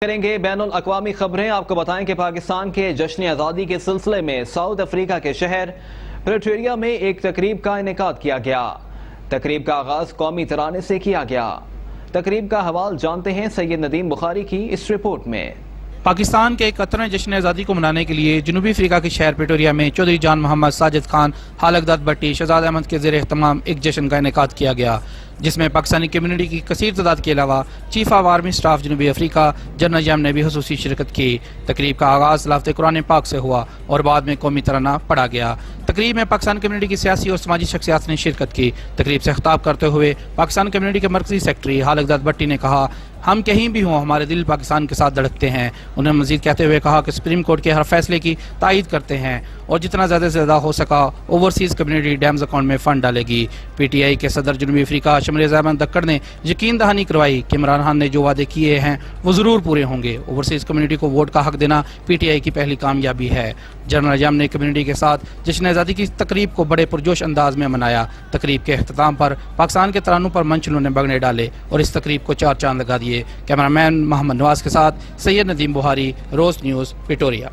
کریں گے بین الاقوامی خبریں۔ آپ کو بتائیں کہ پاکستان کے جشن آزادی کے سلسلے میں ساؤتھ افریقہ کے شہر پریٹوریا میں ایک تقریب کا انعقاد کیا گیا۔ تقریب کا آغاز قومی ترانے سے کیا گیا۔ تقریب کا حوال جانتے ہیں سید ندیم بخاری کی اس رپورٹ میں۔ پاکستان کے 71ویں جشن آزادی کو منانے کے لیے جنوبی افریقہ کے شہر پریٹوریا میں چودھری جان محمد ساجد خان حالقدت بٹی شہزاد احمد کے زیر اہتمام ایک جشن کا انعقاد کیا گیا، جس میں پاکستانی کمیونٹی کی کثیر تعداد کے علاوہ چیف آف آرمی سٹاف جنوبی افریقہ جنرل جیم نے بھی خصوصی شرکت کی۔ تقریب کا آغاز تلاوت قرآن پاک سے ہوا اور بعد میں قومی ترانہ پڑھا گیا۔ تقریب میں پاکستان کمیونٹی کی سیاسی اور سماجی شخصیات نے شرکت کی۔ تقریب سے خطاب کرتے ہوئے پاکستان کمیونٹی کے مرکزی سیکرٹری حالقدت بٹی نے کہا، ہم کہیں بھی ہوں ہمارے دل پاکستان کے ساتھ دھڑکتے ہیں۔ انہوں نے مزید کہتے ہوئے کہا کہ سپریم کورٹ کے ہر فیصلے کی تائید کرتے ہیں اور جتنا زیادہ سے زیادہ ہو سکا اوورسیز کمیونٹی ڈیمز اکاؤنٹ میں فنڈ ڈالے گی۔ پی ٹی آئی کے صدر جنوبی افریقہ شمریز احمد دکڑ نے یقین دہانی کروائی کہ عمران خان نے جو وعدے کیے ہیں وہ ضرور پورے ہوں گے۔ اوورسیز کمیونٹی کو ووٹ کا حق دینا پی ٹی آئی کی پہلی کامیابی ہے۔ جنرل جیم نے کمیونٹی کے ساتھ جشن آزادی کی تقریب کو بڑے پرجوش انداز میں منایا۔ تقریب کے اختتام پر پاکستان کے ترانوں پر منچلوں نے بگنے ڈالے اور اس تقریب کو چار چاند لگا دیے۔ کیمرہ مین محمد نواز کے ساتھ سید ندیم بخاری، روز نیوز، پریٹوریا۔